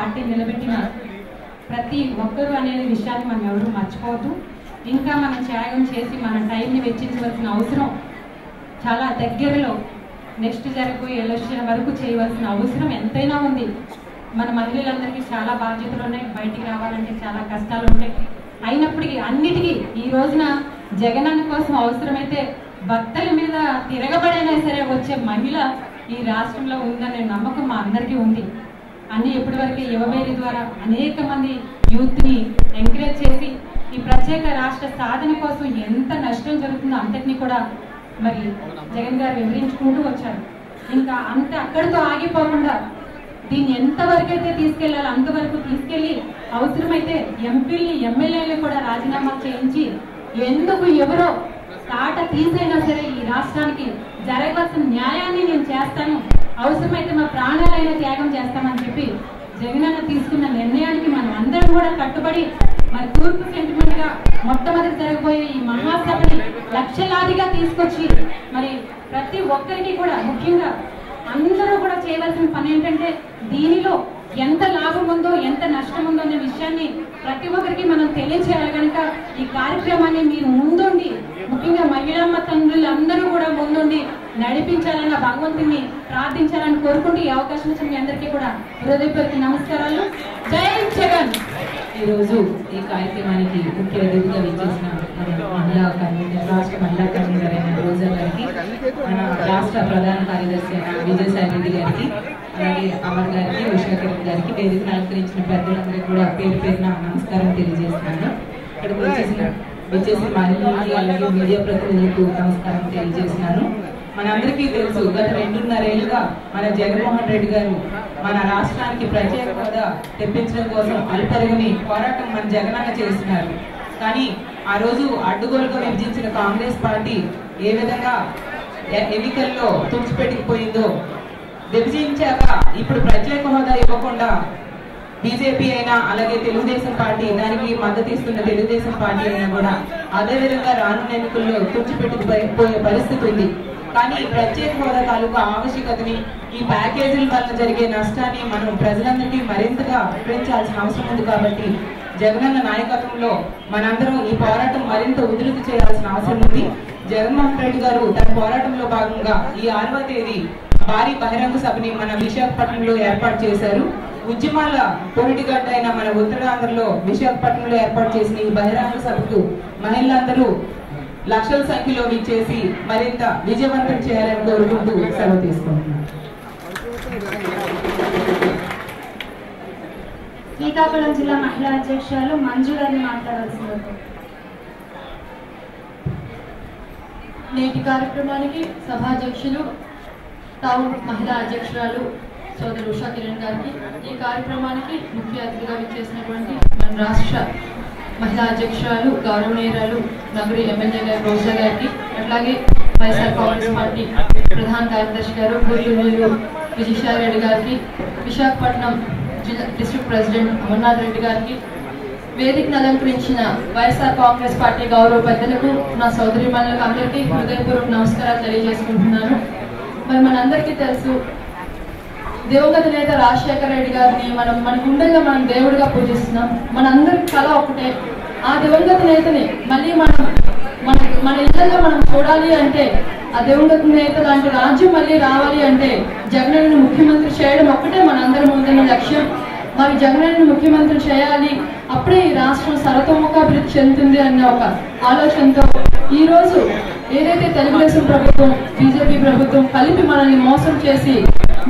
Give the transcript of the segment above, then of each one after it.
Party నిలబెట్టిన ప్రతి ఒక్కరు అనేది విషయాన్ని మనం ఎవరు మర్చిపోవద్దు. ఇంకా మనం త్యాగం చేసి మన టైంని వెచ్చించవలసిన అవసరం చాలా దగ్గరలో నెక్స్ట్ జరగబోయే ఎలక్షన్ వరకు చేయవలసిన అవసరం ఎంతైనా ఉంది. మన మహిళలందరికీ చాలా బాధ్యతలు ఉన్నాయి, బయటికి రావాలంటే చాలా కష్టాలు ఉంటాయి. అయినప్పటికీ అన్నిటికీ ఈ రోజున జగనన్న కోసం అవసరమైతే భక్తుల మీద తిరగబడైనా సరే వచ్చే మహిళ ఈ రాష్ట్రంలో ఉందనే నమ్మకం మా అందరికీ ఉంది. అన్ని ఎప్పటివరకు యువవేది ద్వారా అనేక మంది యూత్ని ఎంకరేజ్ చేసి ఈ ప్రత్యేక రాష్ట్ర సాధన కోసం ఎంత నష్టం జరుగుతుందో అంతటినీ కూడా మరి జగన్ గారు వివరించుకుంటూ వచ్చారు. ఇంకా అంత అక్కడితో ఆగిపోకుండా దీన్ని ఎంతవరకు అయితే తీసుకెళ్లాలో అంతవరకు తీసుకెళ్లి అవసరమైతే ఎంపీని ఎమ్మెల్యేలు కూడా రాజీనామా చేయించి ఎందుకు ఎవరో తాట తీసైనా సరే ఈ రాష్ట్రానికి జరగవలసిన న్యాయాన్ని నేను చేస్తాను, అవసరమైతే మా ప్రాణాలైనా త్యాగం చేస్తామని చెప్పి జగనన్న తీసుకున్న నిర్ణయానికి మనం అందరం కూడా కట్టుబడి మరి తూర్పు సెంటిమెంట్ గా మొట్టమొదటి జరగబోయే ఈ మహాసభని లక్షలాదిగా తీసుకొచ్చి మరి ప్రతి ఒక్కరికి కూడా ముఖ్యంగా అందరూ కూడా చేయవలసిన పని ఏంటంటే దీనిలో ఎంత లాభం ఉందో ఎంత నష్టం ఉందో అనే విషయాన్ని ప్రతి ఒక్కరికి మనం తెలియచేయాలి. కనుక ఈ కార్యక్రమాన్ని మీరు ముందుండి ముఖ్యంగా మహిళమ్మ తండ్రులు అందరూ కూడా ముందుండి నడిపించాలన్న భగవంతుని ప్రార్థించాలని కోరుకుంటూ ఈ అవకాశం ఇచ్చిన మీ అందరికీ కూడా హృదయపూర్వక నమస్కారాలు. జై జగన్. ఈరోజు ఈ కార్యక్రమానికి ముఖ్య అతిథిగా విచ్చేసిన మహిళా కన్వీనర్, రాష్ట్ర మహిళా కన్వీనర్ అయిన రోజా గారికి, మన రాష్ట్ర ప్రధాన కార్యదర్శి అయిన విజయసాయి రెడ్డి గారికి, అలాగే అమర్ గారికి, ఉషా కిరణ్ గారికి, వేదికను అలంకరించిన పెద్దలందరికీ కూడా పేరు పేరున నమస్కారం తెలియజేస్తున్నాను. ఇక్కడికి విచ్చేసిన మహిళలకి అలాగే మీడియా ప్రతినిధులకు నమస్కారం తెలియజేస్తున్నాను. మనందరికీ తెలుసు, గత 2.5 ఏళ్లుగా మన జగన్మోహన్ రెడ్డి గారు మన రాష్ట్రానికి ప్రత్యేక హోదా తెప్పించడం కోసం అలుపెరగని పోరాటం మన జగనన్న చేస్తున్నారు. కానీ ఆ రోజు అడ్డుగోలుగా విభజించిన కాంగ్రెస్ పార్టీ ఏ విధంగా ఎన్నికల్లో తుడిచిపెట్టుకుపోయిందో, విభజించాక ఇప్పుడు ప్రత్యేక హోదా ఇవ్వకుండా బీజేపీ అయినా అలాగే తెలుగుదేశం పార్టీ, దానికి మద్దతు ఇస్తున్న తెలుగుదేశం పార్టీ అయినా కూడా అదే విధంగా రానున్న ఎన్నికల్లో తుడిచిపెట్టుకుపోయే పరిస్థితి ఉంది. కానీ ప్రత్యేక హోదా తాలూకా ఆవశ్యకతని, ఈ ప్యాకేజీల వల్ల జరిగే నష్టాన్ని మనం ప్రజలందరికీ మరింతగా వివరించాల్సిన అవసరం ఉంది. కాబట్టి జగనన్న నాయకత్వంలో మనందరం ఈ పోరాటం మరింత ఉధృతి చేయాల్సిన అవసరం ఉంది. జగన్మోహన్ రెడ్డి గారు తన పోరాటంలో భాగంగా ఈ 6వ తేదీ భారీ బహిరంగ సభని మన విశాఖపట్నంలో ఏర్పాటు చేశారు. ఉద్యమాల పొరిటిగడ్డ అయిన మన ఉత్తరాంధ్రలో విశాఖపట్నంలో ఏర్పాటు చేసిన ఈ బహిరంగ సభకు మహిళలందరూ లక్షల సంఖ్యలో విచ్చేసి మరింత విజయవంతం చేయాలని కోరుకుంటూ సెలవు తీసుకుంటున్నాను. శ్రీకాకుళం జిల్లా మహిళా అధ్యక్షురాలు మంజు గారిని మాట్లాడాల్సింది. నేటి కార్యక్రమానికి సభాధ్యక్షులు టౌన్ మహిళా అధ్యక్షురాలు సోదరు ఉషా కిరణ్ గారికి, ఈ కార్యక్రమానికి ముఖ్య అతిథిగా విచ్చేసినటువంటి మన రాష్ట్ర మహిళా అధ్యక్షురాలు గౌరవనీయురాలు నగరి ఎమ్మెల్యే గారు రోజా గారికి, అట్లాగే వైఎస్ఆర్ కాంగ్రెస్ పార్టీ ప్రధాన కార్యదర్శి గారు గుర్తూరు విజయసాయి రెడ్డి గారికి, విశాఖపట్నం జిల్లా డిస్ట్రిక్ట్ ప్రెసిడెంట్ అమర్నాథ్ రెడ్డి గారికి, వేదికను అలంకరించిన వైఎస్ఆర్ కాంగ్రెస్ పార్టీ గౌరవ పెద్దలకు, నా సోదరిమణులకు అందరికీ హృదయపూర్వక నమస్కారాలు తెలియజేసుకుంటున్నాను. మరి మనందరికీ తెలుసు, దివంగత నేత రాజశేఖర రెడ్డి గారిని మన గుండెల్లో మనం దేవుడిగా పూజిస్తున్నాం. మనందరికి కళ ఒకటే, ఆ దివంగత నేతని మళ్ళీ మన ఇళ్లలో మనం చూడాలి అంటే, ఆ దివంగత నేత లాంటి రాజ్యం మళ్ళీ రావాలి అంటే జగనన్నను ముఖ్యమంత్రి చేయడం ఒక్కటే మనందరి ముందున్న లక్ష్యం. మరి జగనన్నను ముఖ్యమంత్రి చేయాలి, అప్పుడే ఈ రాష్ట్రం సర్వతోముఖాభివృద్ధి చెందుతుంది అన్న ఒక ఆలోచనతో ఈరోజు ఏదైతే తెలుగుదేశం ప్రభుత్వం, బీజేపీ ప్రభుత్వం కలిపి మనల్ని మోసం చేసి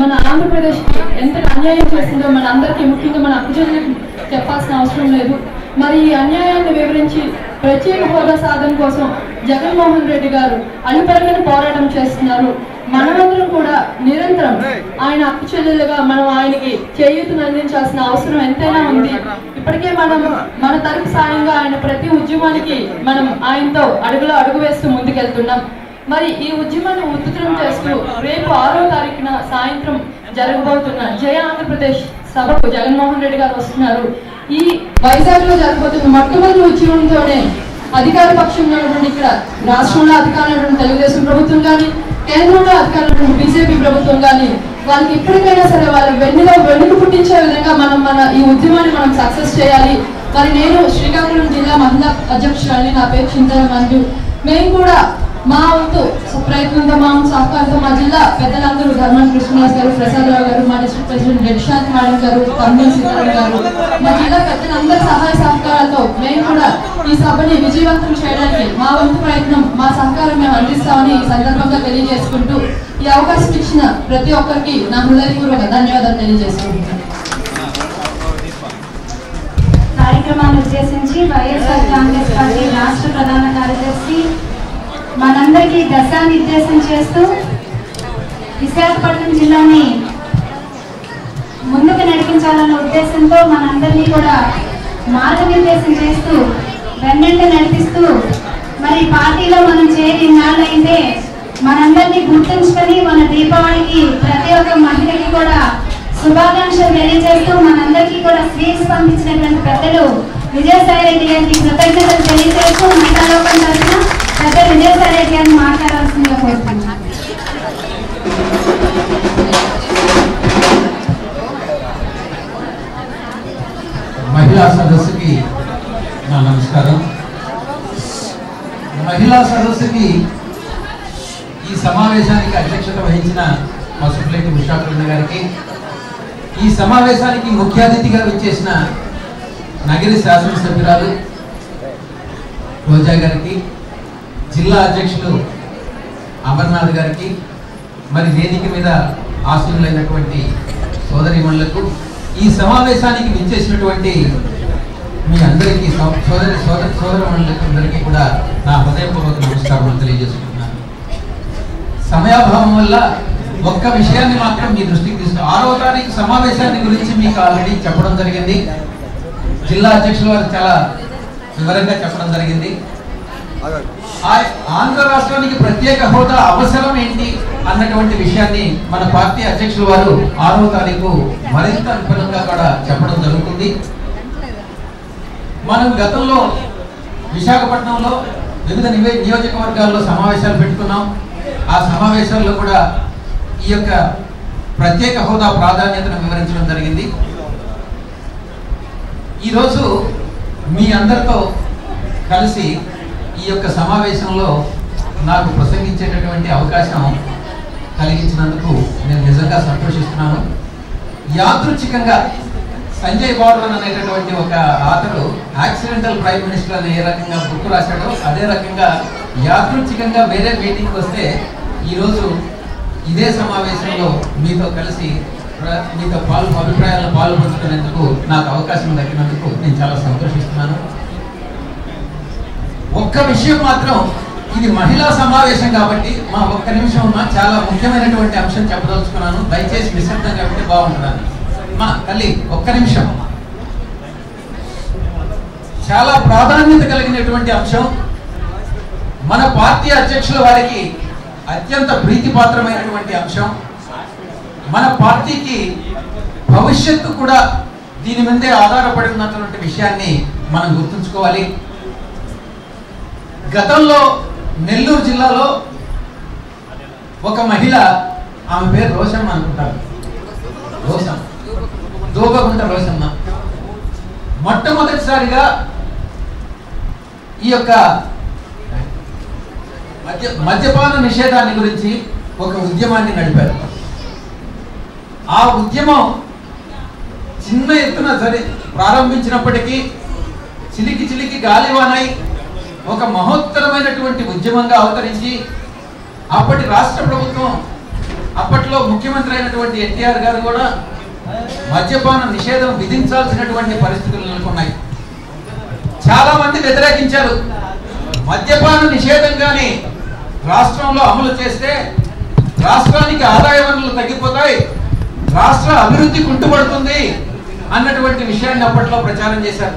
మన ఆంధ్రప్రదేశ్కి ఎంత అన్యాయం చేసిందో మన అందరికీ, ముఖ్యంగా మన అక్కజనులకు చెప్పాల్సిన అవసరం లేదు. మరి ఈ అన్యాయాన్ని వివరించి ప్రత్యేక హోదా సాధన కోసం జగన్మోహన్ రెడ్డి గారు అలుపెరగని పోరాటం చేస్తున్నారు. మనమందరం కూడా నిరంతరం ఆయన అక్కు చెల్లెలుగా మనం ఆయనకి చేయూతను అందించాల్సిన అవసరం ఎంతైనా ఉంది. ఇప్పటికే మన తరపు సాయంగా ఆయన ప్రతి ఉద్యమానికి మనం ఆయనతో అడుగు వేస్తూ ముందుకెళ్తున్నాం. మరి ఈ ఉద్యమాన్ని ఉధృతం చేస్తూ రేపు 6వ తారీఖున సాయంత్రం జరగబోతున్న జయ ఆంధ్రప్రదేశ్ సభకు జగన్మోహన్ రెడ్డి గారు వస్తున్నారు. ఈ వైజాగ్ లో జరగబోతున్న మొట్టమొదటి ఉద్యమంతోనే అధికార పక్షంలో ఉన్నటువంటి, ఇక్కడ రాష్ట్రంలో అధికారంలో తెలుగుదేశం ప్రభుత్వం కానీ, కేంద్రంలో అధికారంలో బీజేపీ ప్రభుత్వం కానీ వాళ్ళకి ఎప్పటికైనా సరే వాళ్ళ వెన్నుకు పుట్టించే విధంగా మన ఈ ఉద్యమాన్ని మనం సక్సెస్ చేయాలి. మరి నేను శ్రీకాకుళం జిల్లా మహిళా అధ్యక్షురాలిని, నా పేరు చింతన మంజు. మేము కూడా మా వంతు ప్రయత్నంతో, మా సహకారంతో మా జిల్లా పెద్దలందరూ ధర్మన్ కృష్ణదాస్ గారు, ప్రసాదరావు గారు, మా డిస్ట్రిక్ట్ ప్రెసిడెంట్ రెడ్శాంత్ మేడం గారు, తమ్మిల్ సీతారాం గారు, మా జిల్లా పెద్దలందరి సహాయ సహకారాలతో మేము కూడా ఈ సభని విజయవంతం చేయడానికి మా వంతు ప్రయత్నం, మా సహకారం మేము అందిస్తామని ఈ సందర్భంగా తెలియజేసుకుంటూ ఈ అవకాశం ఇచ్చిన ప్రతి ఒక్కరికి నా హృదయపూర్వక ధన్యవాదాలు తెలియజేసుకుంటున్నాను. కార్యక్రమాన్ని ఉద్దేశించి వైఎస్ఆర్ కాంగ్రెస్ పార్టీ రాష్ట్ర ప్రధాన కార్యదర్శి మనందరికీ దశానిర్దేశం చేస్తూ విశాఖపట్నం జిల్లాని ముందుకు నడిపించాలన్న ఉద్దేశంతో మనందరినీ కూడా మార్గనిర్దేశం చేస్తూ వెన్నంట నడిపిస్తూ మరి పార్టీలో మనం చేరి ఇన్నాళ్ళైతే మనందరినీ గుర్తుంచుకొని మన దీపావళికి ప్రతి ఒక్క మహిళకి కూడా శుభాకాంక్షలు తెలియజేస్తూ మనందరికీ కూడా స్వీట్స్ పంపించినటువంటి పెద్దలు విజయసాయి రెడ్డి గారికి కృతజ్ఞతలు తెలియజేస్తూ మహిళా లోకం తరఫున పెద్ద విజయసాయి రెడ్డి గారిని మాట్లాడాల్సిందిగా కోరుతున్నాను. మహిళా సదస్సుకి నా నమస్కారం. మహిళా సదస్సుకి ఈ సమావేశానికి అధ్యక్షత వహించిన మా సుప్లేటి ఉషాకరణ గారికి, ఈ సమావేశానికి ముఖ్య అతిథిగా విచ్చేసిన నగరి శాసనసభ్యురాలు రోజా గారికి, జిల్లా అధ్యక్షులు అమర్నాథ్ గారికి, మరి వేదిక మీద ఆశీనులైనటువంటి సోదరిమణులకు, ఈ సమావేశానికి విచ్చేసినటువంటి మీ అందరికీ సోదరమణులకు అందరికీ కూడా నా హృదయపూర్వక నమస్కారం తెలియజేసుకుంటున్నాను. సమయాభావం వల్ల ఒక్క విషయాన్ని మాత్రం మీ దృష్టికి తీసుకున్నాను. 6వ తారీఖు సమావేశాన్ని గురించి మీకు ఆల్రెడీ చెప్పడం జరిగింది. జిల్లా అధ్యక్షుల వారు చాలా వివరంగా చెప్పడం జరిగింది. ఆంధ్ర రాష్ట్రానికి ప్రత్యేక హోదా అవసరం ఏంటి అన్నటువంటి విషయాన్ని మన పార్టీ అధ్యక్షుల వారు 6వ తారీఖు మరింత విపులంగా కూడా చెప్పడం జరుగుతుంది. మనం గతంలో విశాఖపట్నంలో వివిధ నియోజకవర్గాల్లో సమావేశాలు పెట్టుకున్నాం. ఆ సమావేశాల్లో కూడా ఈ యొక్క ప్రత్యేక హోదా ప్రాధాన్యతను వివరించడం జరిగింది. ఈరోజు మీ అందరితో కలిసి ఈ యొక్క సమావేశంలో నాకు ప్రసంగించేటటువంటి అవకాశం కలిగించినందుకు నేను నిజంగా సంతోషిస్తున్నాను. యాదృచ్ఛికంగా సంజయ్ బార్మన్ అనేటటువంటి ఒక ఆథరు యాక్సిడెంటల్ ప్రైమ్ మినిస్టర్ అని ఏ రకంగా బుక్ రాశాడో అదే రకంగా యాదృచ్ఛికంగా వేరే మీటింగ్కి వస్తే ఈరోజు ఇదే సమావేశంలో మీతో కలిసి మీతో అభిప్రాయాలను పాల్పంచుకునేందుకు నాకు అవకాశం దక్కినందుకు నేను చాలా సంతోషిస్తున్నాను. ఒక్క విషయం మాత్రం, ఇది మహిళా సమావేశం కాబట్టి మా ఒక్క నిమిషం ఉన్నా చాలా ముఖ్యమైనటువంటి అంశం చెప్పదలుచుకున్నాను. దయచేసి నిశ్శబ్దంగా ఉంటే బాగుంటుందని. మా తల్లి ఒక్క నిమిషం. చాలా ప్రాధాన్యత కలిగినటువంటి అంశం. మన పార్టీ అధ్యక్షుల వారికి అత్యంత ప్రీతిపాత్రమైనటువంటి అంశం. మన పార్టీకి భవిష్యత్తు కూడా దీని మీదే ఆధారపడినటువంటి విషయాన్ని మనం గుర్తుంచుకోవాలి. గతంలో నెల్లూరు జిల్లాలో ఒక మహిళ, ఆమె పేరు రోషమ్మ అనుకుంటారు, దోబగుంట రోషమ్మ, మొట్టమొదటిసారిగా ఈ యొక్క మద్యపాన నిషేధాన్ని గురించి ఒక ఉద్యమాన్ని నడిపారు. ఆ ఉద్యమం చిన్న ఎత్తున ప్రారంభించినప్పటికీ చిలికి చిలికి గాలివానై ఒక మహోత్తరమైనటువంటి ఉద్యమంగా అవతరించి అప్పటి రాష్ట్ర ప్రభుత్వం, అప్పట్లో ముఖ్యమంత్రి అయినటువంటి ఎన్టీఆర్ గారు కూడా మద్యపాన నిషేధం విధించాల్సినటువంటి పరిస్థితులు నెలకొన్నాయి. చాలా మంది వ్యతిరేకించారు. మద్యపాన నిషేధంగానే రాష్ట్రంలో అమలు చేస్తే రాష్ట్రానికి ఆదాయ వనరులు తగ్గిపోతాయి, రాష్ట్ర అభివృద్ధి కుంటుపడుతుంది అన్నటువంటి విషయాన్ని అప్పట్లో ప్రచారం చేశారు.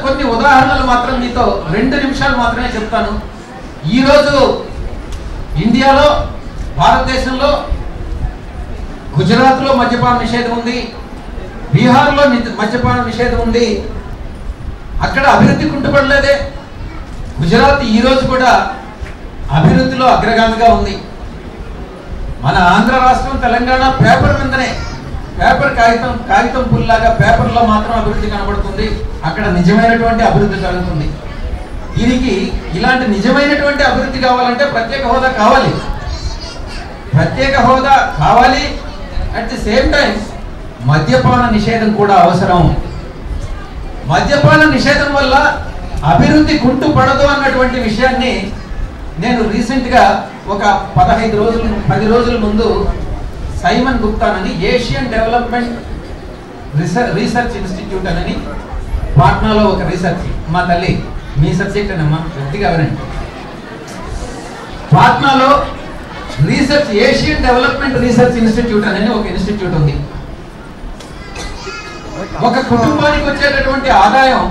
కొన్ని ఉదాహరణలు మాత్రం మీతో 2 నిమిషాలు మాత్రమే చెప్తాను. ఈరోజు ఇండియాలో, భారతదేశంలో గుజరాత్లో మద్యపాన నిషేధం ఉంది, బీహార్లో మద్యపాన నిషేధం ఉంది. అక్కడ అభివృద్ధి కుంటుపడలేదే. గుజరాత్ ఈరోజు కూడా అభివృద్ధిలో అగ్రగామిగా ఉంది. మన ఆంధ్ర రాష్ట్రం తెలంగాణ పేపర్ మీదనే, పేపర్ కాగితం పుల్లాగా పేపర్లో మాత్రం అభివృద్ధి కనబడుతుంది. అక్కడ నిజమైనటువంటి అభివృద్ధి జరుగుతుంది. దీనికి ఇలాంటి నిజమైనటువంటి అభివృద్ధి కావాలంటే ప్రత్యేక హోదా కావాలి. ప్రత్యేక హోదా కావాలి. అట్ ది సేమ్ టైం మద్యపాన నిషేధం కూడా అవసరం. మద్యపాన నిషేధం వల్ల అభివృద్ధి కుంటు పడదు అన్నటువంటి విషయాన్ని నేను రీసెంట్గా ఒక 10 రోజుల ముందు సైమన్ గుప్తానని ఏషియన్ డెవలప్మెంట్ రీసెర్చ్ ఇన్స్టిట్యూట్ అని పాట్నాలో ఒక రీసెర్చ్, మా తల్లి మీ సబ్జెక్ట్ అనమ్మా, గట్టిగా వినండి. పాట్నాలో research Asian development research institute అనేది ఒక ఇన్స్టిట్యూట్ ఉంది. ఒక కుటుంబానికి వచ్చేటటువంటి ఆదాయం,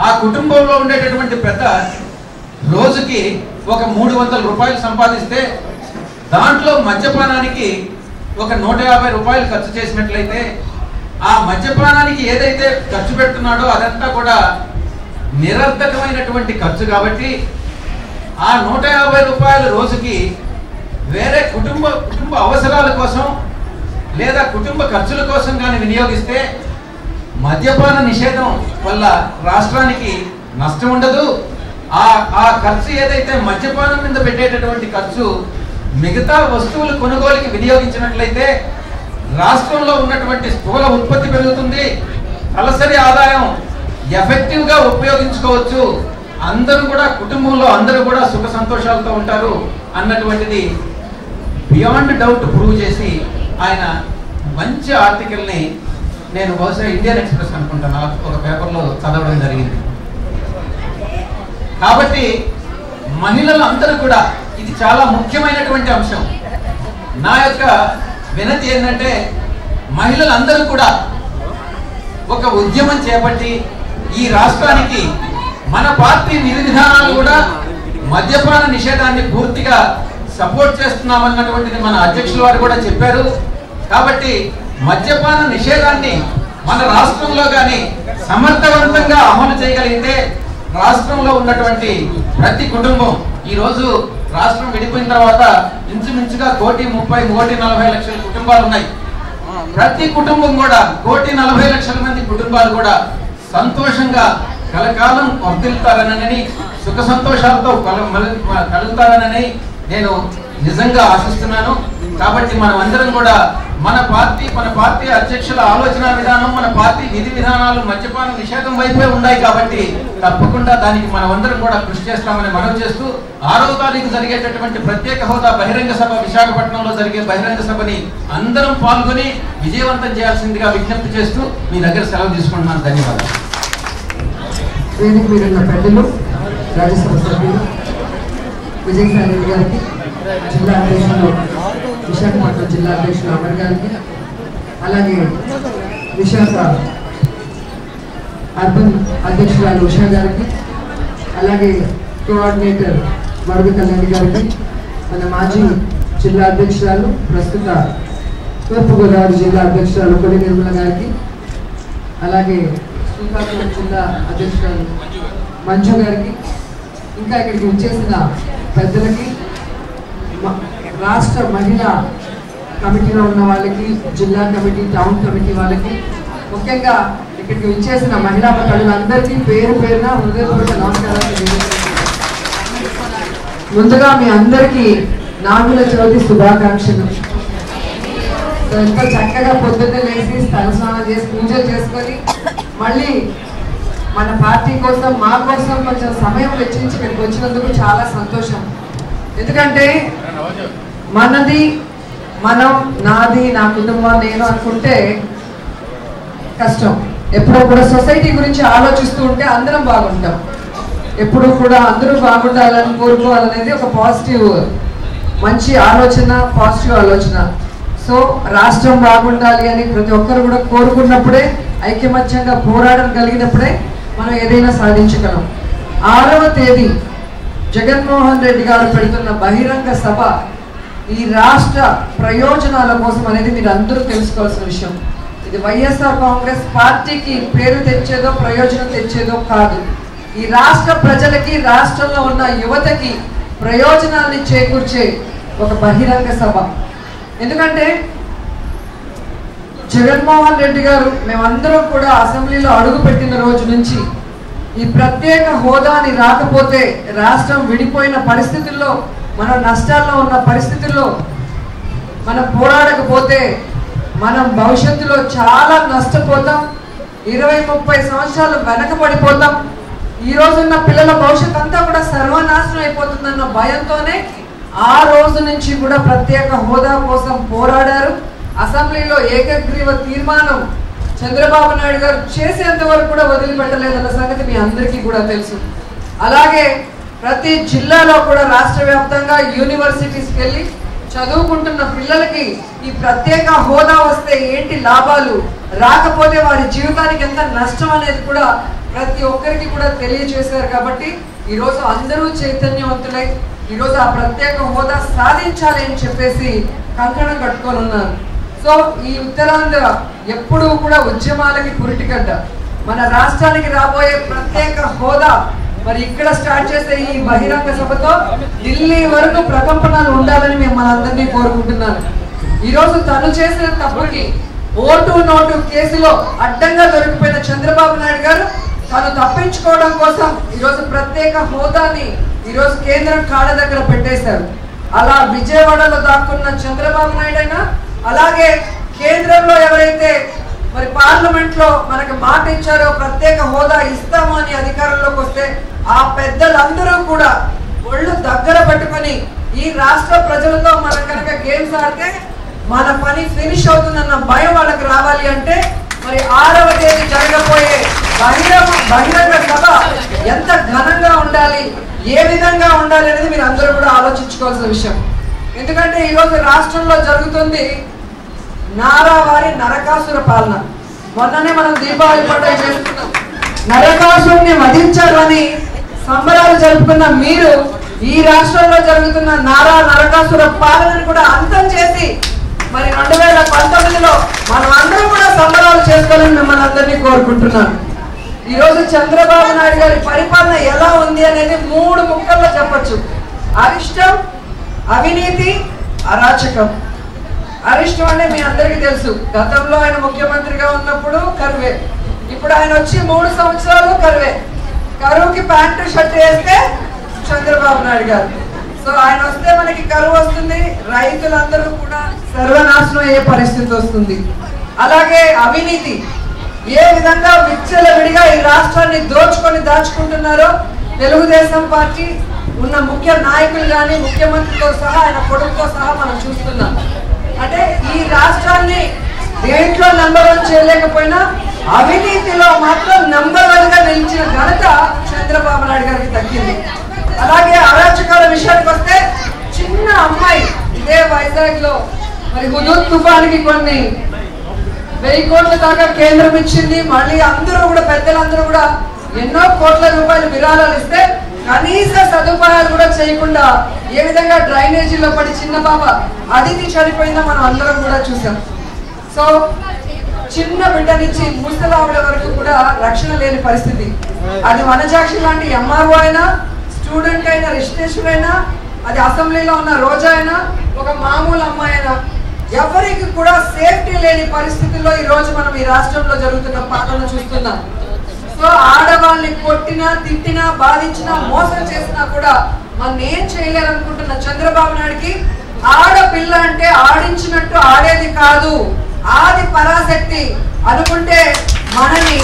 ఆ కుటుంబంలో ఉండేటటువంటి పెద్ద రోజుకి ఒక 300 రూపాయలు సంపాదిస్తే దాంట్లో మద్యపానానికి ఒక 150 రూపాయలు ఖర్చు చేసినట్లయితే ఆ మద్యపానానికి ఏదైతే ఖర్చు పెడుతున్నాడో అదంతా కూడా నిరర్థకమైనటువంటి ఖర్చు. కాబట్టి ఆ 150 రూపాయల రోజుకి వేరే కుటుంబ అవసరాల కోసం లేదా కుటుంబ ఖర్చుల కోసం కానీ వినియోగిస్తే మద్యపాన నిషేధం వల్ల రాష్ట్రానికి నష్టం ఉండదు. ఆ ఖర్చు ఏదైతే మద్యపానం మీద పెట్టేటటువంటి ఖర్చు మిగతా వస్తువుల కొనుగోలుకి వినియోగించినట్లయితే రాష్ట్రంలో ఉన్నటువంటి స్థూల ఉత్పత్తి పెరుగుతుంది. తలసరి ఆదాయం ఎఫెక్టివ్గా ఉపయోగించుకోవచ్చు. అందరూ కూడా కుటుంబంలో అందరూ కూడా సుఖ సంతోషాలతో ఉంటారు అన్నటువంటిది బియాండ్ డౌట్ ప్రూవ్ చేసి ఆయన మంచి ఆర్టికల్ని నేను బహుశా ఇండియన్ ఎక్స్ప్రెస్ అనుకుంటాను ఒక పేపర్లో చదవడం జరిగింది. కాబట్టి మహిళలు అందరూ కూడా ఇది చాలా ముఖ్యమైనటువంటి అంశం. నా యొక్క వినతి ఏంటంటే మహిళలందరూ కూడా ఒక ఉద్యమం చేపట్టి ఈ రాష్ట్రానికి మన పార్టీ విధానాలు కూడా మద్యపాన నిషేధాన్ని పూర్తిగా సపోర్ట్ చేస్తున్నామన్నటువంటిది మన అధ్యక్షుల వారు కూడా చెప్పారు. కాబట్టి మద్యపాన నిషేధాన్ని మన రాష్ట్రంలో కానీ సమర్థవంతంగా అమలు చేయగలిగితే రాష్ట్రంలో ఉన్నటువంటి ప్రతి కుటుంబం, ఈరోజు రాష్ట్రం విడిపోయిన తర్వాత ఇంచుమించుగా 1,30,40,00,000 కుటుంబాలు ఉన్నాయి. ప్రతి కుటుంబం కూడా 1,40,00,000 మంది కుటుంబాలు కూడా సంతోషంగా కలకాలం వర్తిల్తారనని, సుఖ సంతోషాలతో కలుగుతారనని నేను నిజంగా ఆశిస్తున్నాను. కాబట్టి మనం అందరం కూడా మన పార్టీ అధ్యక్షుల ఆలోచన విధానం, మన పార్టీ విధి విధానాలు మద్యపాన నిషేధం వైపే ఉన్నాయి. కాబట్టి తప్పకుండా దానికి మనం అందరం కూడా కృషి చేస్తామని మనవి చేస్తూ 6వ తారీఖు జరిగేటటువంటి ప్రత్యేక హోదా బహిరంగ సభ, విశాఖపట్నంలో జరిగే బహిరంగ సభని అందరం పాల్గొని విజయవంతం చేయాల్సిందిగా విజ్ఞప్తి చేస్తూ మీ దగ్గర సెలవు తీసుకుంటున్నాను. ధన్యవాదాలు. వేదిక మీద ఉన్న పెద్దలు, రాజ్యసభ సభ్యులు విజయసాయి రెడ్డి గారికి, జిల్లా అధ్యక్షులు విశాఖపట్నం జిల్లా అధ్యక్షులు అమర్ గారికి, అలాగే విశాఖ అర్బన్ అధ్యక్షురాలు ఉషా గారికి, అలాగే కోఆర్డినేటర్ మరుగు కళ్యాణి గారికి, మన మాజీ జిల్లా అధ్యక్షురాలు ప్రస్తుత తూర్పుగోదావరి జిల్లా అధ్యక్షురాలు కొలి నిర్మల గారికి, అలాగే శ్రీకాకుళం జిల్లా అధ్యక్షురాలు మంజు గారికి, ఇంకా ఇక్కడికి వచ్చేసిన పెద్దలకి, రాష్ట్ర మహిళా కమిటీలో ఉన్న వాళ్ళకి, జిల్లా కమిటీ, టౌన్ కమిటీ వాళ్ళకి, ముఖ్యంగా ఇక్కడికి వచ్చేసిన మహిళా తల్లులందరికీ పేరు పేరున హృదయపూర్వక నమస్కారాలు. ముందుగా మీ అందరికీ నాగుల చవితి శుభాకాంక్షలు. ఎంతో చక్కగా పొద్దున్నే లేచి తలస్నానం చేసి పూజలు చేసుకొని మళ్ళీ మన పార్టీ కోసం, మా కోసం కొంచెం సమయం వెచ్చించి ఇక్కడికి వచ్చినందుకు చాలా సంతోషం. ఎందుకంటే మనది, మనం, నాది, నా కుటుంబం, నేను అనుకుంటే కష్టం. ఎప్పుడో కూడా సొసైటీ గురించి ఆలోచిస్తూ ఉంటే అందరం బాగుంటాం. ఎప్పుడు కూడా అందరూ బాగుండాలని కోరుకోవాలనేది ఒక పాజిటివ్, మంచి ఆలోచన, పాజిటివ్ ఆలోచన. సో రాష్ట్రం బాగుండాలి అని ప్రతి ఒక్కరు కూడా కోరుకున్నప్పుడే, ఐకమత్యంగా పోరాడగలిగినప్పుడే మనం ఏదైనా సాధించగలం. 6వ తేదీ జగన్మోహన్ రెడ్డి గారు పెడుతున్న బహిరంగ సభ ఈ రాష్ట్ర ప్రయోజనాల కోసం అనేది మీరు అందరూ తెలుసుకోవాల్సిన విషయం. ఇది వైఎస్ఆర్ కాంగ్రెస్ పార్టీకి పేరు తెచ్చేదో, ప్రయోజనం తెచ్చేదో కాదు. ఈ రాష్ట్ర ప్రజలకి, రాష్ట్రంలో ఉన్న యువతకి ప్రయోజనాన్ని చేకూర్చే ఒక బహిరంగ సభ. ఎందుకంటే జగన్మోహన్ రెడ్డి గారు మేమందరం కూడా అసెంబ్లీలో అడుగు పెట్టిన రోజు నుంచి ఈ ప్రత్యేక హోదాని రాకపోతే రాష్ట్రం విడిపోయిన పరిస్థితుల్లో, మనం నష్టాల్లో ఉన్న పరిస్థితుల్లో మనం పోరాడకపోతే మనం భవిష్యత్తులో చాలా నష్టపోతాం, 20-30 సంవత్సరాలు వెనకబడిపోతాం, ఈ రోజున్న పిల్లల భవిష్యత్ అంతా కూడా సర్వనాశనం అయిపోతుందన్న భయంతోనే ఆ రోజు నుంచి కూడా ప్రత్యేక హోదా కోసం పోరాడారు. అసెంబ్లీలో ఏకగ్రీవ తీర్మానం చంద్రబాబు నాయుడు గారు చేసేంత వరకు కూడా వదిలిపెట్టలేదన్న సంగతి మీ అందరికీ కూడా తెలుసు. అలాగే ప్రతి జిల్లాలో కూడా రాష్ట్ర వ్యాప్తంగా యూనివర్సిటీస్కి వెళ్ళి చదువుకుంటున్న పిల్లలకి ఈ ప్రత్యేక హోదా వస్తే ఏంటి లాభాలు, రాకపోతే వారి జీవితానికి ఎంత నష్టం అనేది కూడా ప్రతి ఒక్కరికి కూడా తెలియజేశారు. కాబట్టి ఈరోజు అందరూ చైతన్యవంతులై ఈరోజు ఆ ప్రత్యేక హోదా సాధించాలి అని చెప్పేసి కంకణం కట్టుకొని ఉన్నారు. సో ఈ ఉత్తరాంధ్ర ఎప్పుడూ కూడా ఉద్యమాలకి పురిటిగడ్డ. మన రాష్ట్రానికి రాబోయే ప్రత్యేక హోదా మరి ఇక్కడ స్టార్ట్ చేసే ఈ బహిరంగ సభతో ఢిల్లీ వరకు ప్రకంపనలు ఉండాలని మిమ్మల్ని అందరినీ కోరుకుంటున్నాను. ఈరోజు తను చేసిన తప్పుకి ఓటు నోటు కేసులో అడ్డంగా దొరికిపోయిన చంద్రబాబు నాయుడు గారు తను తప్పించుకోవడం కోసం ఈరోజు ప్రత్యేక హోదాని ఈరోజు కేంద్రం కాళ్ళ దగ్గర పెట్టేశారు. అలా విజయవాడలో దాక్కున్న చంద్రబాబు నాయుడు అయినా, అలాగే కేంద్రంలో ఎవరైతే మరి పార్లమెంట్ లో మనకు మాట ఇచ్చారో ప్రత్యేక హోదా ఇస్తాము అని అధికారంలోకి వస్తే ఆ పెద్దలందరూ కూడా ఒళ్ళు దగ్గర పెట్టుకొని ఈ రాష్ట్ర ప్రజలతో మనం కనుక గేమ్స్ ఆడితే మన పని ఫినిష్ అవుతుందన్న భయం వాళ్ళకి రావాలి అంటే మరి 6వ తేదీ జరగబోయే బహిరంగ సభ ఎంత ఘనంగా ఉండాలి, ఏ విధంగా ఉండాలి అనేది మీరు అందరూ కూడా ఆలోచించుకోవాల్సిన విషయం. ఎందుకంటే ఈరోజు రాష్ట్రంలో జరుగుతుంది నారావారి నరకాసుర పాలన. మొన్ననే మనం దీపావళి పండుగ చేసుకున్నాం. నరకాసురుని వధించాలని సంబరాలు జరుపుకున్న మీరు ఈ రాష్ట్రంలో జరుగుతున్న నరకాసుర పాలనను కూడా అంతం చేసి మరి 2019లో మనం అందరం కూడా సంబరాలు చేసుకోవాలని మిమ్మల్ని అందరినీ కోరుకుంటున్నాను. ఈరోజు చంద్రబాబు నాయుడు గారి పరిపాలన ఎలా ఉంది అనేది 3 ముక్కల్లో చెప్పచ్చు. అరిష్టం, అవినీతి, అరాచకం. అరిష్టం అంటే మీ అందరికీ తెలుసు, గతంలో ఆయన ముఖ్యమంత్రిగా ఉన్నప్పుడు కరువే, ఇప్పుడు ఆయన వచ్చి 3 సంవత్సరాలు కరువే. కరువుకి ప్యాంటు షర్ట్ వేస్తే చంద్రబాబు నాయుడు గారు. సో ఆయన వస్తే మనకి కరువు వస్తుంది, రైతులందరూ కూడా సర్వనాశనం అయ్యే పరిస్థితి వస్తుంది. అలాగే అవినీతి, ఏ విధంగా విచ్చలవిడిగా ఈ రాష్ట్రాన్ని దాచుకుంటున్నారో తెలుగుదేశం పార్టీ ఉన్న ముఖ్య నాయకులు కానీ ముఖ్యమంత్రితో సహా ఆయన కొడుకుతో సహా మనం చూస్తున్నాం. అంటే ఈ రాష్ట్రాన్ని దేంట్లో నెంబర్ 1 చేయలేకపోయినా అవినీతిలో మాత్రం నెంబర్ 1గా నిలిచిన ఘనత చంద్రబాబు నాయుడు గారికి దక్కింది. అలాగే అరాచకాల విషయానికి వస్తే చిన్న అమ్మాయి ఇదే వైజాగ్ లో మరి హుదూద్ తుఫాన్కి కొన్ని 1000 కోట్ల దాకా కేంద్రం ఇచ్చింది. మళ్ళీ అందరూ కూడా పెద్దలందరూ కూడా ఎన్నో కోట్ల రూపాయలు విరాళాలు ఇస్తే కనీస సదుపాయాలు కూడా చేయకుండా ఏ విధంగా డ్రైనేజీలో పడి చిన్న పాప అదితి చనిపోయిందో మనం అందరం కూడా చూసాం. సో చిన్న బిడ్డ నుంచి ముసలావిడ వరకు కూడా రక్షణ లేని పరిస్థితి. అది వనజాక్షి లాంటి ఎంఆర్ఓ అయినా, స్టూడెంట్ అయినా, రిజిస్ట్రేషన్ అయినా, అది అసెంబ్లీలో ఉన్న రోజా అయినా, ఒక మామూలు అమ్మాయి అయినా, ఎవరికి కూడా సేఫ్టీ లేని పరిస్థితుల్లో ఈ రోజు మనం ఈ రాష్ట్రంలో జరుగుతున్న పాలన చూస్తున్నాం. సో ఆడవాళ్ళని కొట్టినా, తిట్టినా, బాధించినా, మోసం చేసినా కూడా మనం ఏం చేయలేరనుకుంటున్న చంద్రబాబు నాయుడికి ఆడపిల్ల అంటే ఆడించినట్టు ఆడేది కాదు, ఆది పరాశక్తి అనుకుంటే మనని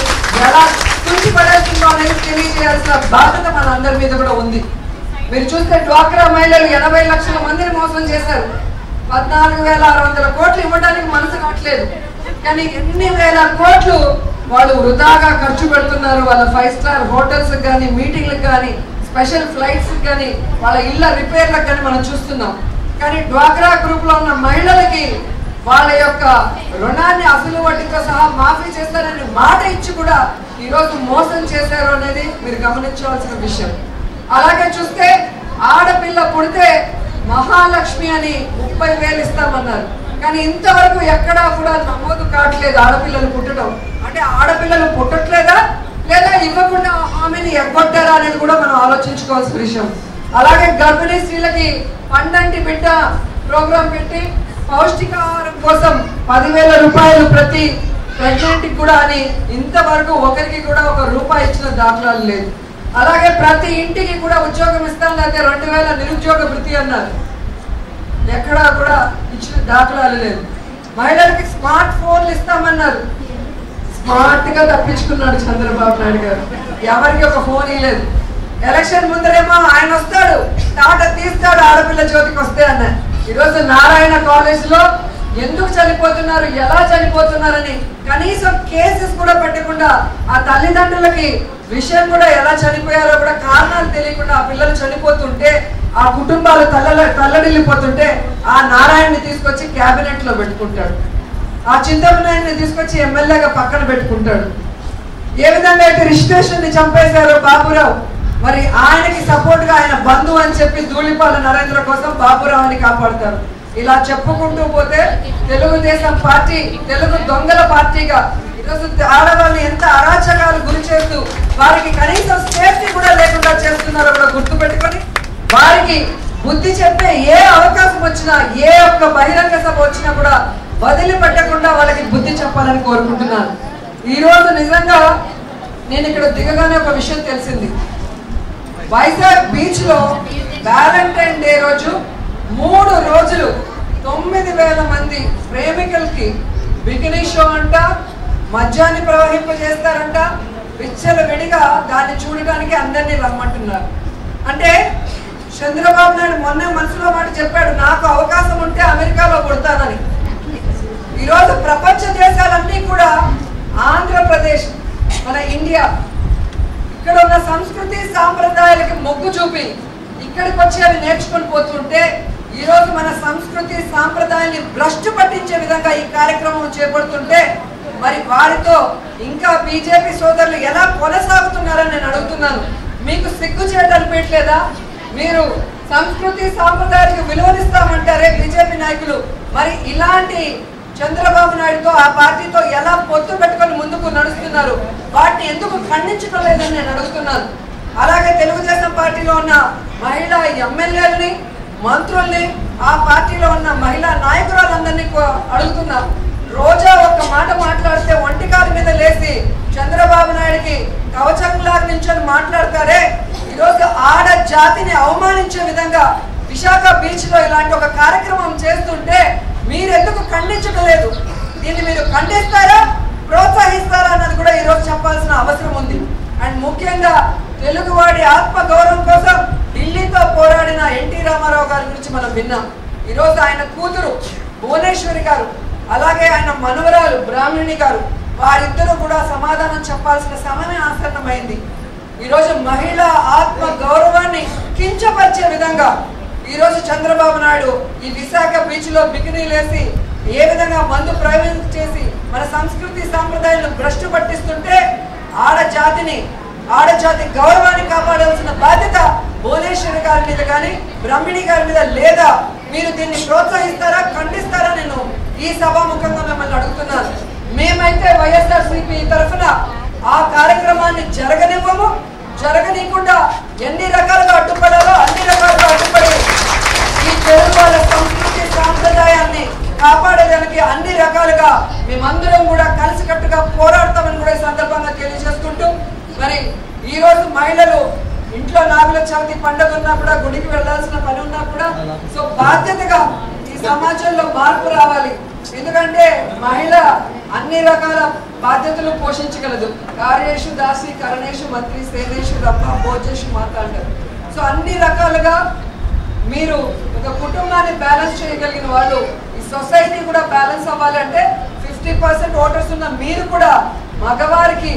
ఎలా తుంచిపడేస్తుందో అనేది తెలియజేయాల్సిన బాధ్యత మన అందరి మీద కూడా ఉంది. మీరు చూస్తే డ్వాక్రా మహిళలు 80 లక్షల మందిని మోసం చేశారు. 14,600 కోట్లు ఇవ్వడానికి మనసు కావట్లేదు, కానీ ఎన్ని వేల కోట్లు వాళ్ళు వృధాగా ఖర్చు పెడుతున్నారు. వాళ్ళ 5 స్టార్ హోటల్స్ కానీ, మీటింగ్లకు కానీ, స్పెషల్ ఫ్లైట్స్ కానీ, వాళ్ళ ఇళ్ళ రిపేర్లకు కానీ మనం చూస్తున్నాం. కానీ డ్వాక్రా గ్రూప్ లో ఉన్న మహిళలకి వాళ్ళ యొక్క రుణాన్ని అసలు వడ్డీతో సహా మాఫీ చేస్తారని మాట ఇచ్చి కూడా ఈరోజు మోసం చేశారు అనేది మీరు గమనించవలసిన విషయం. అలాగే చూస్తే ఆడపిల్ల పుడితే మహాలక్ష్మి అని 30,000 ఇస్తామన్నారు, కానీ ఇంతవరకు ఎక్కడా కూడా నమోదు కావట్లేదు ఆడపిల్లలు పుట్టడం. అంటే ఆడపిల్లలు పుట్టట్లేదా లేదా ఇవ్వకుండా హామీని ఎగ్గొట్టారా అనేది కూడా మనం ఆలోచించుకోవాల్సిన విషయం. అలాగే గర్భిణీ స్త్రీలకి పండంటి బిడ్డ ప్రోగ్రాం పెట్టి పౌష్టికాహారం కోసం 10,000 రూపాయలు ప్రతి ప్రెగ్నెంట్ కూడా అని ఇంతవరకు ఒకరికి కూడా ఒక రూపాయి ఇచ్చిన దాఖలాలు లేదు. అలాగే ప్రతి ఇంటికి కూడా ఉద్యోగం ఇస్తాం, లేకపోతే 2,000 నిరుద్యోగ వృత్తి అన్నారు, ఎక్కడా కూడా ఇచ్చిన దాఖలాలు లేదు. మహిళలకి స్మార్ట్ ఫోన్లు ఇస్తామన్నారు, స్మార్ట్ గా తప్పించుకున్నాడు చంద్రబాబు నాయుడు గారు, ఎవరికి ఒక ఫోన్ ఇవ్వలేదు. ఎలక్షన్ ముందరేమో ఆయన వస్తాడు, టాటా తీస్తాడు ఆడపిల్ల జ్యోతికి వస్తే అన్నారు. ఈరోజు నారాయణ కాలేజ్ లో ఎందుకు చనిపోతున్నారు, ఎలా చనిపోతున్నారని కనీసం కేసెస్ కూడా పెట్టకుండా ఆ తల్లిదండ్రులకి విషయం కూడా ఎలా చనిపోయారో కూడా కారణాలు తెలియకుండా ఆ పిల్లలు చనిపోతుంటే, ఆ కుటుంబాలు తల్లడిల్లిపోతుంటే ఆ నారాయణని తీసుకొచ్చి క్యాబినెట్ లో పెట్టుకుంటాడు, ఆ చింతమనాయుడిని తీసుకొచ్చి ఎమ్మెల్యేగా పక్కన పెట్టుకుంటాడు. ఏ విధంగా అయితే రిజిస్ట్రేషన్ ని చంపేశారో బాబురావు, మరి ఆయనకి సపోర్ట్ గా ఆయన బంధువు అని చెప్పి ధూళిపాల నరేంద్ర కోసం బాబురావుని కాపాడతారు. ఇలా చెప్పుకుంటూ పోతే తెలుగుదేశం పార్టీ తెలుగు దొంగల పార్టీగా ఈరోజు ఆడవాళ్ళని ఎంత అరాచకాలు గురి చేస్తూ వారికి కనీసం సేఫ్టీ కూడా లేకుండా చేస్తున్నారో కూడా గుర్తు పెట్టుకొని వారికి బుద్ధి చెప్పే ఏ అవకాశం వచ్చినా, ఏ ఒక్క బహిరంగ సభ వచ్చినా కూడా వదిలిపెట్టకుండా వాళ్ళకి బుద్ధి చెప్పాలని కోరుకుంటున్నాను. ఈ రోజు నిజంగా నేను ఇక్కడ దిగగానే ఒక విషయం తెలిసింది. వైజాగ్ బీచ్ లో వ్యాలంటైన్ డే రోజు 3 రోజులు 9,000 మంది ప్రేమికులకి బికినీ షో అంట, మద్యాన్ని ప్రవహింపజేస్తారంట, విచ్చల విడిగా దాన్ని చూడడానికి అందరినీ రమ్మంటున్నారు. అంటే చంద్రబాబు నాయుడు మొన్న మనసులో మాట చెప్పాడు, నాకు అవకాశం ఉంటే అమెరికాలో పుడతానని. ఈరోజు ప్రపంచ దేశాలన్నీ కూడా ఆంధ్రప్రదేశ్ మన ఇండియా ఇక్కడ ఉన్న సంస్కృతి సాంప్రదాయాలకి మొగ్గు చూపి ఇక్కడికి వచ్చి అవి నేర్చుకొని పోతుంటే ఈరోజు మన సంస్కృతి సాంప్రదాయాన్ని భ్రష్టు పట్టించే విధంగా ఈ కార్యక్రమం చేపడుతుంటే మరి వారితో ఇంకా బీజేపీ సోదరులు ఎలా కొనసాగుతున్నారని నేను అడుగుతున్నాను. మీకు సిగ్గు చేయడం అనిపించలేదా? మీరు సంస్కృతి సాంప్రదాయాలకు విలువనిస్తామంటారే బీజేపీ నాయకులు, మరి ఇలాంటి చంద్రబాబు నాయుడుతో ఆ పార్టీతో ఎలా పొత్తు పెట్టుకొని ముందుకు నడుస్తున్నారు, వాటిని ఎందుకు ఖండించడం లేదని నేను అడుగుతున్నాను. అలాగే తెలుగుదేశం పార్టీలో ఉన్న మహిళా ఎమ్మెల్యేలని, మంత్రుల్ని, ఆ పార్టీలో ఉన్న మహిళా నాయకురాలందరినీ అడుగుతున్నా. రోజా ఒక్క మాట మాట్లాడితే ఒంటికాల మీద లేచి చంద్రబాబు నాయుడికి కవచంలాగా నించొని మాట్లాడతారే, ఈరోజు ఆడ జాతిని అవమానించే విధంగా విశాఖ బీచ్ లో ఇలాంటి ఒక కార్యక్రమం చేస్తుంటే మీరెందుకు ఖండించడం లేదు? దీన్ని మీరు ఖండిస్తారా, ప్రోత్సహిస్తారా అన్నది కూడా ఈరోజు చెప్పాల్సిన అవసరం ఉంది. అండ్ ముఖ్యంగా తెలుగువాడి ఆత్మ గౌరవం కోసం ఢిల్లీతో పోరాడిన ఎన్టీ రామారావు గారి గురించి మనం విన్నాం. ఈరోజు ఆయన కూతురు భువనేశ్వరి గారు, అలాగే ఆయన మనవరాలు బ్రాహ్మణి గారు, వారిద్దరూ కూడా సమాధానం చెప్పాల్సిన సమయం ఆసన్నమైంది. ఈరోజు మహిళా ఆత్మ గౌరవాన్ని కించపరిచే విధంగా ఈరోజు చంద్రబాబు నాయుడు ఈ విశాఖ బీచ్ లో బికినీలేసి ఏ విధంగా మందు ప్రయోగం చేసి మన సంస్కృతి సాంప్రదాయాలను భ్రష్టు పట్టిస్తుంటే ఆడజాతి గౌరవాన్ని కాపాడాల్సిన బాధ్యత భువనేశ్వరి గారి మీద కానీ బ్రహ్మిణి గారి మీద లేదా? మీరు దీన్ని ప్రోత్సహిస్తారా, ఖండిస్తారా? నేను ఈ సభాముఖంగా మిమ్మల్ని అడుగుతున్నాను. మేమైతే వైఎస్ఆర్సీపీ తరఫున ఆ కార్యక్రమాన్ని జరగనివ్వము. జరగనీయకుండా ఎన్ని రకాలుగా అడ్డుపడాలో అన్ని రకాలుగా అడ్డుపడి ఈ తెలుగు వాళ్ళ సంస్కృతి సాంప్రదాయాన్ని కాపాడేదానికి అన్ని రకాలుగా మేమందరం కూడా కలిసికట్టుగా పోరాడతామని కూడా ఈ సందర్భంగా తెలియజేసుకుంటూ, మరి ఈ రోజు మహిళలు ఇంట్లో నాగుల చవితి పండుగ ఉన్నా కూడా, గుడికి వెళ్లాల్సిన పని ఉన్నా కూడా, సో బాధ్యతగా ఈ సమాజంలో మార్పు రావాలి. ఎందుకంటే మహిళ అన్ని రకాల బాధ్యతలు పోషించగలదు. కార్యేషు దాసి కరణేషు మంత్రి సేనేషు రప్ప భోజేషు మాత అంటారు. సో అన్ని రకాలుగా మీరు ఒక కుటుంబాన్ని బ్యాలెన్స్ చేయగలిగిన వాళ్ళు, ఈ సొసైటీ కూడా బ్యాలెన్స్ అవ్వాలి అంటే 50% ఓటర్స్ ఉన్న మీరు కూడా మగవారికి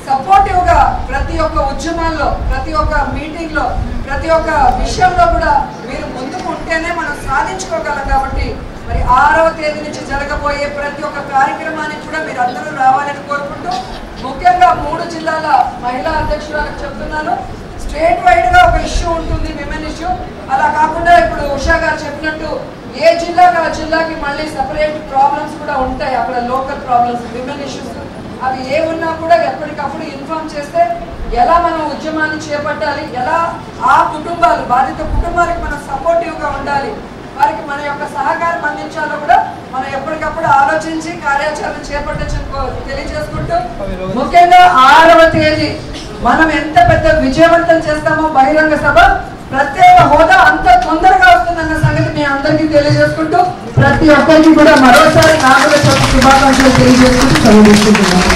సపోర్టివ్ గా ప్రతి ఒక్క ఉద్యమాల్లో, ప్రతి ఒక్క మీటింగ్ లో, ప్రతి ఒక్క విషయంలో కూడా మీరు ముందుకు ఉంటేనే మనం సాధించుకోగలం. కాబట్టి మరి 6వ తేదీ నుంచి జరగబోయే ప్రతి ఒక్క కార్యక్రమానికి కూడా మీరు అందరూ రావాలని కోరుకుంటూ, ముఖ్యంగా 3 జిల్లాల మహిళా అధ్యక్షురాలకు చెప్తున్నాను, స్టేట్ వైడ్ గా ఒక ఇష్యూ ఉంటుంది, విమెన్ ఇష్యూ. అలా కాకుండా ఇప్పుడు ఉషా గారు చెప్పినట్టు ఏ జిల్లాకి ఆ జిల్లాకి మళ్ళీ సెపరేట్ ప్రాబ్లమ్స్ కూడా ఉంటాయి, అక్కడ లోకల్ ప్రాబ్లమ్స్, విమెన్ ఇష్యూస్. అవి ఏమున్నా కూడా ఎప్పటికప్పుడు ఇన్ఫార్మ్ చేస్తే ఎలా మనం ఉద్యమాన్ని చేపట్టాలి, ఎలా ఆ కుటుంబాలు బాధిత కుటుంబాలకు మనం సపోర్టివ్గా ఉండాలి, వారికి మన యొక్క సహకారం అందించాలో కూడా మనం ఎప్పటికప్పుడు ఆలోచించి కార్యాచరణ చేపట్టచ్చని తెలియజేసుకుంటూ, ముఖ్యంగా 6వ తేదీ మనం ఎంత పెద్ద విజయవంతం చేస్తామో బహిరంగ సభ, ప్రత్యేక హోదా అంత తొందరగా వస్తుందన్న సంగతి మీ అందరికీ తెలియజేసుకుంటూ, ప్రతి ఒక్కరికి కూడా మరోసారి నాగుల చవితి శుభాకాంక్షలు తెలియజేసుకుంటూ చదివిస్తున్నాను.